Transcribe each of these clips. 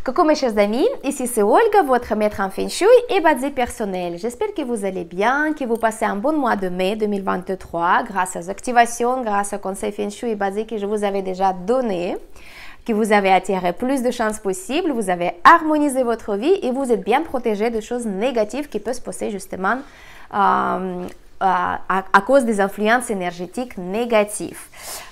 Coucou mes chers amis, ici c'est Olga, votre maître en Feng Shui et Bazi personnel. J'espère que vous allez bien, que vous passez un bon mois de mai 2023 grâce aux activations, grâce au conseil Feng Shui et Bazi que je vous avais déjà donné, que vous avez attiré plus de chances possibles, vous avez harmonisé votre vie et vous êtes bien protégé de choses négatives qui peuvent se passer justement à cause des influences énergétiques négatives.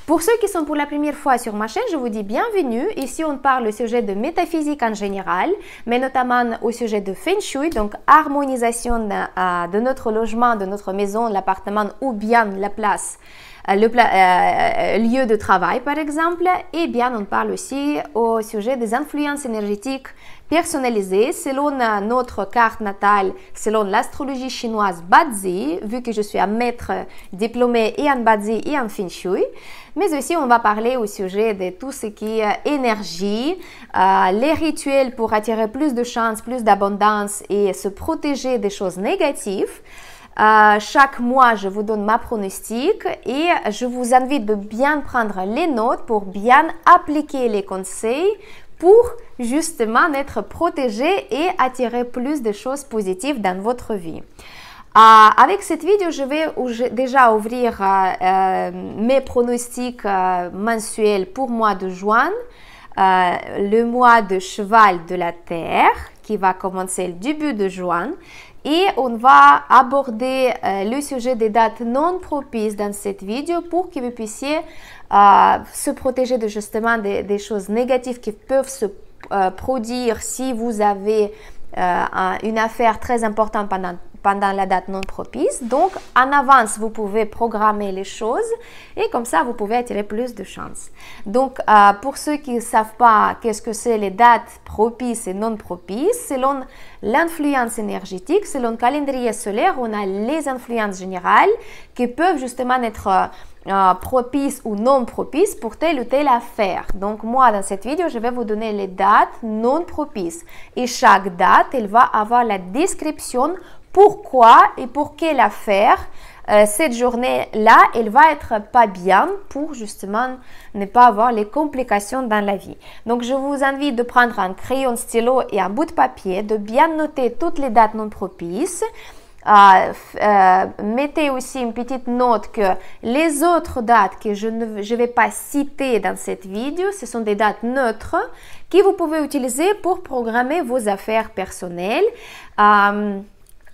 Pour ceux qui sont pour la première fois sur ma chaîne, je vous dis bienvenue. Ici, on parle au sujet de métaphysique en général, mais notamment au sujet de Feng Shui, donc harmonisation de notre logement, de notre maison, l'appartement ou bien la place, lieu de travail par exemple. Et bien, on parle aussi au sujet des influences énergétiques personnalisées selon notre carte natale, selon l'astrologie chinoise Bazi, vu que je suis un maître diplômé et en Bazi et en Feng Shui. Mais aussi, on va parler au sujet de tout ce qui est énergie, les rituels pour attirer plus de chance, plus d'abondance et se protéger des choses négatives. Chaque mois, je vous donne ma pronostic et je vous invite de bien prendre les notes pour bien appliquer les conseils pour justement être protégé et attirer plus de choses positives dans votre vie. Avec cette vidéo, je vais déjà ouvrir mes pronostics mensuels pour le mois de juin, le mois de cheval de la Terre qui va commencer le début de juin. Et on va aborder le sujet des dates non propices dans cette vidéo pour que vous puissiez se protéger de justement des choses négatives qui peuvent se produire si vous avez une affaire très importante pendant la date non propice. Donc, en avance, vous pouvez programmer les choses et comme ça, vous pouvez attirer plus de chance. Donc, pour ceux qui ne savent pas qu'est-ce que c'est les dates propices et non propices, selon l'influence énergétique, selon le calendrier solaire, on a les influences générales qui peuvent justement être propices ou non propices pour telle ou telle affaire. Donc moi dans cette vidéo je vais vous donner les dates non propices et chaque date elle va avoir la description pourquoi et pour quelle affaire cette journée-là, elle va être pas bien pour justement ne pas avoir les complications dans la vie. Donc, je vous invite de prendre un crayon, stylo et un bout de papier, de bien noter toutes les dates non propices. Mettez aussi une petite note que les autres dates que je ne vais pas citer dans cette vidéo, ce sont des dates neutres que vous pouvez utiliser pour programmer vos affaires personnelles.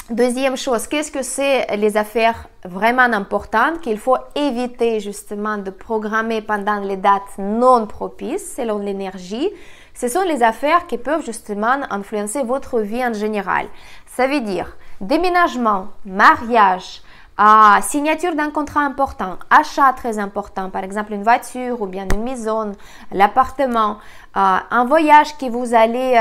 Deuxième chose, qu'est-ce que c'est les affaires vraiment importantes qu'il faut éviter justement de programmer pendant les dates non propices selon l'énergie? Ce sont les affaires qui peuvent justement influencer votre vie en général. Ça veut dire déménagement, mariage, signature d'un contrat important, achat très important, par exemple une voiture ou bien une maison, l'appartement, un voyage que vous allez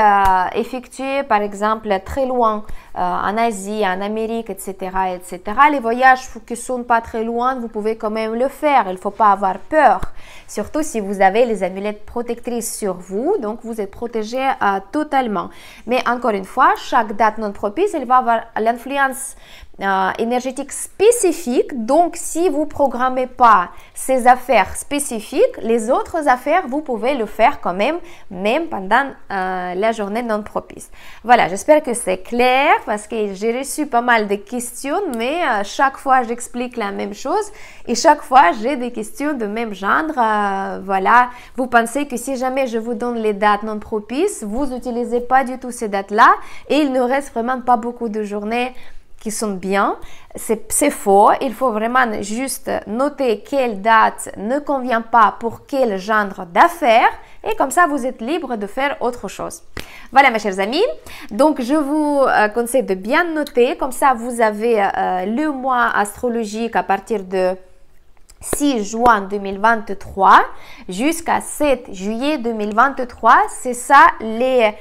effectuer par exemple très loin, en Asie, en Amérique, etc., etc. Les voyages qui ne sont pas très loin, vous pouvez quand même le faire, il ne faut pas avoir peur, surtout si vous avez les amulettes protectrices sur vous, donc vous êtes protégé totalement. Mais encore une fois, chaque date non propice, elle va avoir l'influence énergétique spécifique, donc si vous ne programmez pas ces affaires spécifiques, les autres affaires, vous pouvez le faire quand même pendant la journée non propice. Voilà, j'espère que c'est clair parce que j'ai reçu pas mal de questions, mais chaque fois j'explique la même chose et chaque fois j'ai des questions de même genre. Voilà, vous pensez que si jamais je vous donne les dates non propices, vous n'utilisez pas du tout ces dates-là et il ne reste vraiment pas beaucoup de journées qui sont bien. C'est faux, il faut vraiment juste noter quelle date ne convient pas pour quel genre d'affaires et comme ça vous êtes libre de faire autre chose. Voilà mes chers amis, donc je vous conseille de bien noter, comme ça vous avez le mois astrologique à partir de 6 juin 2023 jusqu'à 7 juillet 2023, c'est ça les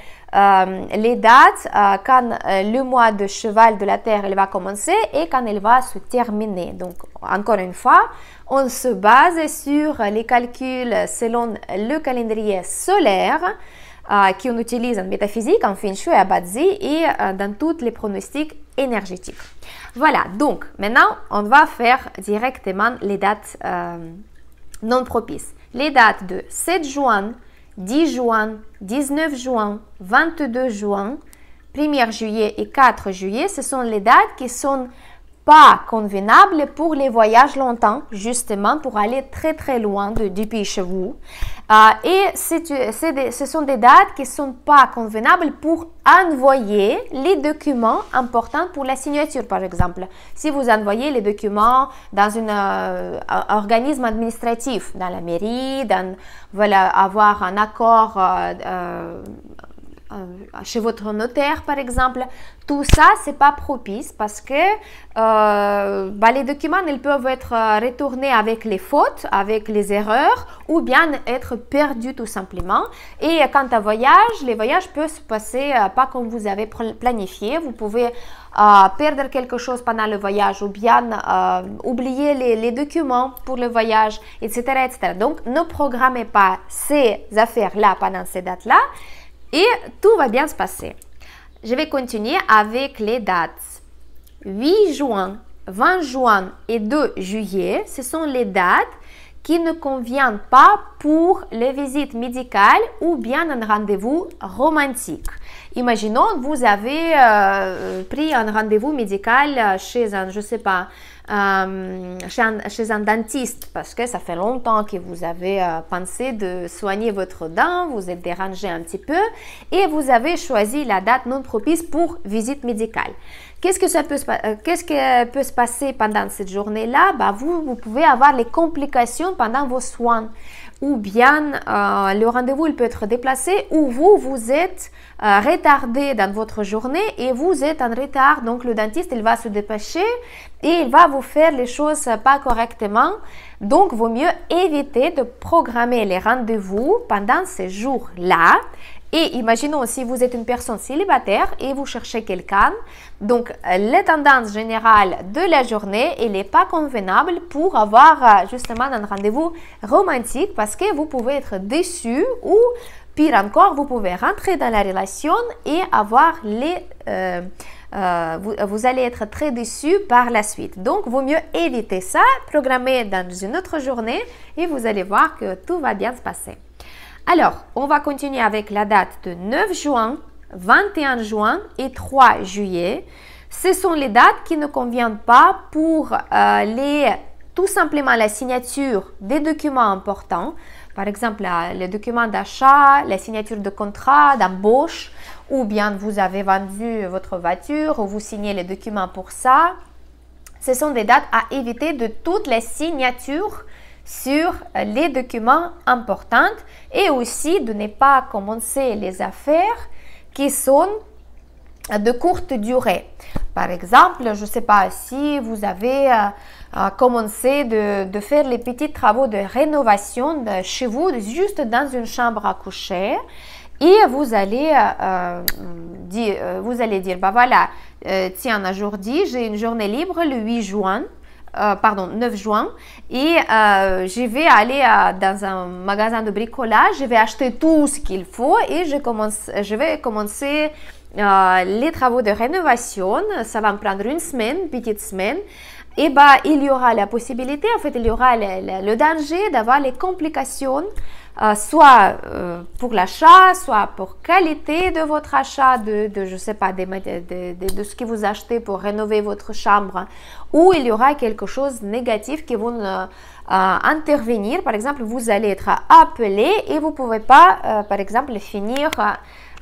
dates quand le mois de cheval de la Terre elle va commencer et quand elle va se terminer. Donc encore une fois, on se base sur les calculs selon le calendrier solaire qu'on utilise en métaphysique, en Feng Shui, à Bazi et dans tous les pronostics énergétiques. Voilà, donc maintenant on va faire directement les dates non propices. Les dates de 7 juin 10 juin, 19 juin, 22 juin, 1er juillet et 4 juillet, ce sont les dates qui sont pas convenables pour les voyages longtemps, justement pour aller très très loin depuis chez vous. Et ce sont des dates qui ne sont pas convenables pour envoyer les documents importants pour la signature, par exemple. Si vous envoyez les documents dans un organisme administratif, dans la mairie, voilà, avoir un accord chez votre notaire, par exemple, tout ça, c'est pas propice parce que les documents, ils peuvent être retournés avec les fautes, avec les erreurs ou bien être perdus tout simplement. Et quant à voyage, les voyages peuvent se passer pas comme vous avez planifié. Vous pouvez perdre quelque chose pendant le voyage ou bien oublier les documents pour le voyage, etc., etc. Donc, ne programmez pas ces affaires-là pendant ces dates-là. Et tout va bien se passer. Je vais continuer avec les dates. 8 juin, 20 juin et 2 juillet, ce sont les dates qui ne conviennent pas pour les visites médicales ou bien un rendez-vous romantique. Imaginons, vous avez pris un rendez-vous médical chez un, je sais pas, chez un dentiste parce que ça fait longtemps que vous avez pensé de soigner votre dent, vous êtes dérangé un petit peu et vous avez choisi la date non propice pour visite médicale. Qu'est-ce que peut se passer pendant cette journée-là? Vous pouvez avoir les complications pendant vos soins ou bien le rendez-vous il peut être déplacé ou vous êtes retardé dans votre journée et vous êtes en retard. Donc, le dentiste, il va se dépêcher et il va vous faire les choses pas correctement. Donc, il vaut mieux éviter de programmer les rendez-vous pendant ces jours-là. Et imaginons si vous êtes une personne célibataire et vous cherchez quelqu'un, donc la tendance générale de la journée, elle n'est pas convenable pour avoir justement un rendez-vous romantique parce que vous pouvez être déçu ou pire encore, vous pouvez rentrer dans la relation et avoir vous allez être très déçu par la suite. Donc, il vaut mieux éviter ça, programmer dans une autre journée et vous allez voir que tout va bien se passer. Alors, on va continuer avec la date de 9 juin, 21 juin et 3 juillet. Ce sont les dates qui ne conviennent pas pour tout simplement la signature des documents importants. Par exemple, les documents d'achat, la signature de contrat, d'embauche, ou bien vous avez vendu votre voiture ou vous signez les documents pour ça. Ce sont des dates à éviter de toutes les signatures sur les documents importants et aussi de ne pas commencer les affaires qui sont de courte durée. Par exemple, je ne sais pas si vous avez commencé de faire les petits travaux de rénovation chez vous, juste dans une chambre à coucher et vous allez dire, voilà, tiens, aujourd'hui, j'ai une journée libre le 9 juin et je vais aller dans un magasin de bricolage, je vais acheter tout ce qu'il faut et je vais commencer les travaux de rénovation. Ça va me prendre une petite semaine. Et il y aura la possibilité, en fait, il y aura le danger d'avoir les complications, soit pour l'achat, soit pour qualité de votre achat, je sais pas, de ce que vous achetez pour rénover votre chambre, ou il y aura quelque chose de négatif qui va intervenir. Par exemple, vous allez être appelé et vous ne pouvez pas, par exemple, finir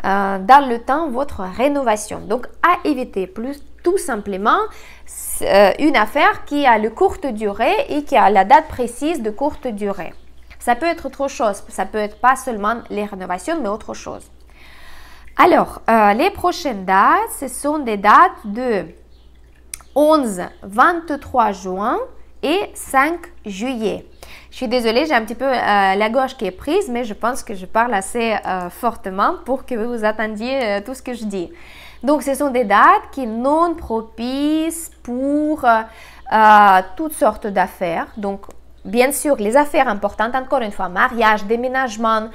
dans le temps votre rénovation. Donc, à éviter tout simplement une affaire qui a le courte durée et qui a la date précise de courte durée. Ça peut être autre chose, ça peut être pas seulement les rénovations, mais autre chose. Alors, les prochaines dates, ce sont des dates de 11-23 juin et 5 juillet. Je suis désolée, j'ai un petit peu la gorge qui est prise, mais je pense que je parle assez fortement pour que vous attendiez tout ce que je dis. Donc, ce sont des dates qui sont non propices pour toutes sortes d'affaires. Donc, bien sûr, les affaires importantes, encore une fois, mariage, déménagement,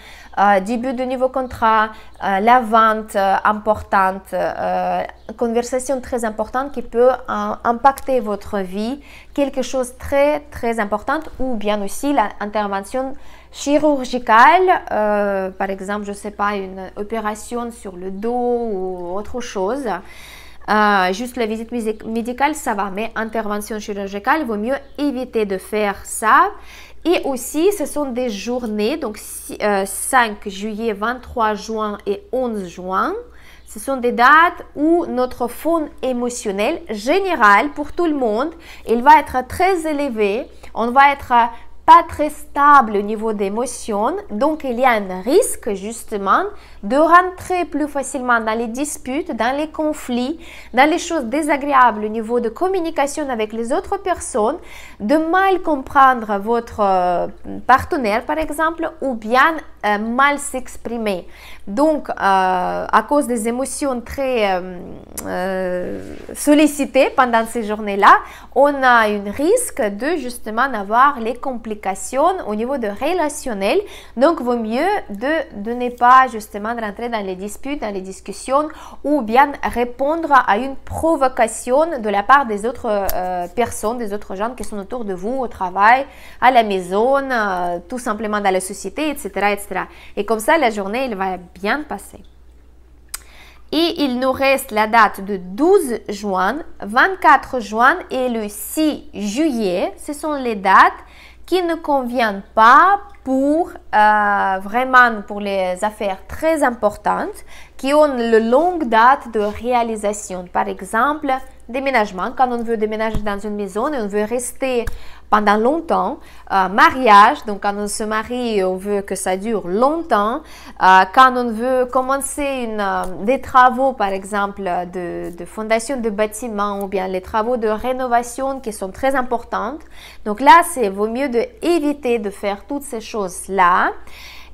début de nouveau contrat, la vente importante, conversation très importante qui peut impacter votre vie, quelque chose de très, très important, ou bien aussi l'intervention chirurgicales, par exemple, je ne sais pas, une opération sur le dos ou autre chose. Juste la visite médicale, ça va, mais intervention chirurgicale, il vaut mieux éviter de faire ça. Et aussi, ce sont des journées, donc 5 juillet, 23 juin et 11 juin. Ce sont des dates où notre fond émotionnel général pour tout le monde, il va être très élevé. On va être pas très stable au niveau des émotions, donc il y a un risque justement de rentrer plus facilement dans les disputes, dans les conflits, dans les choses désagréables au niveau de communication avec les autres personnes, de mal comprendre votre partenaire par exemple, ou bien mal s'exprimer. Donc à cause des émotions très sollicitées pendant ces journées-là, on a un risque de justement avoir les complications au niveau de relationnel. Donc, vaut mieux de ne pas justement rentrer dans les disputes, dans les discussions, ou bien répondre à une provocation de la part des autres personnes, des autres gens qui sont autour de vous, au travail, à la maison, tout simplement dans la société, etc., etc. Et comme ça, la journée, elle va bien passer. Et il nous reste la date de 12 juin, 24 juin et le 6 juillet. Ce sont les dates qui ne conviennent pas pour vraiment pour les affaires très importantes qui ont une longue date de réalisation. Par exemple, déménagement, quand on veut déménager dans une maison et on veut rester pendant longtemps, mariage, donc quand on se marie, on veut que ça dure longtemps, quand on veut commencer des travaux, par exemple, de fondation de bâtiments ou bien les travaux de rénovation qui sont très importantes. Donc là, il vaut mieux d'éviter de faire toutes ces choses-là.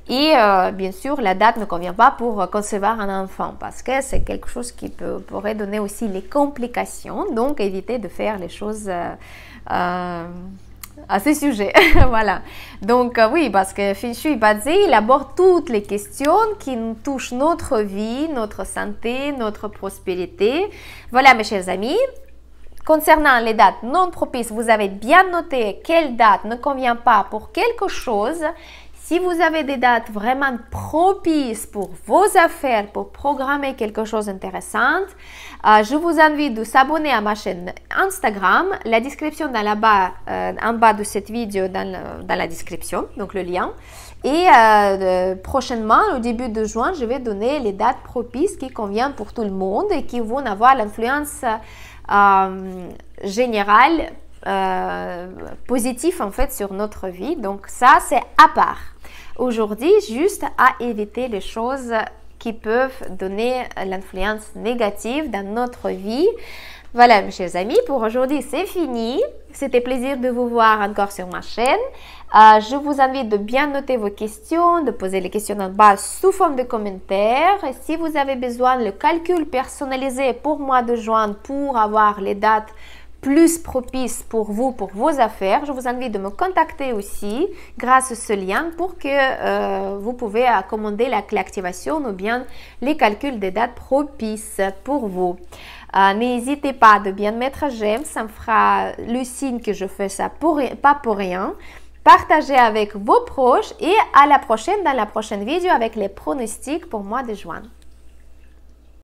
Et bien sûr, la date ne convient pas pour concevoir un enfant parce que c'est quelque chose qui pourrait donner aussi les complications. Donc, évitez de faire les choses à ce sujet. Voilà. Donc, oui, parce que Feng Shui Bazé, il aborde toutes les questions qui nous touchent notre vie, notre santé, notre prospérité. Voilà, mes chers amis. Concernant les dates non propices, vous avez bien noté quelle date ne convient pas pour quelque chose. Si vous avez des dates vraiment propices pour vos affaires, pour programmer quelque chose d'intéressant, je vous invite de s'abonner à ma chaîne Instagram. La description en bas de cette vidéo, dans la description, donc le lien. Et prochainement, au début de juin, je vais donner les dates propices qui conviennent pour tout le monde et qui vont avoir l'influence générale positive en fait sur notre vie. Donc ça, c'est à part. Aujourd'hui, juste à éviter les choses qui peuvent donner l'influence négative dans notre vie. Voilà, mes chers amis, pour aujourd'hui, c'est fini. C'était plaisir de vous voir encore sur ma chaîne. Je vous invite de bien noter vos questions, de poser les questions en bas sous forme de commentaires. Et si vous avez besoin de calcul personnalisé pour mois de juin pour avoir les dates plus propice pour vous, pour vos affaires, je vous invite de me contacter aussi grâce à ce lien pour que vous pouvez commander l'activation ou bien les calculs des dates propices pour vous. N'hésitez pas de bien mettre j'aime, ça me fera le signe que je fais ça pas pour rien. Partagez avec vos proches et à la prochaine dans la prochaine vidéo avec les pronostics pour mois de juin.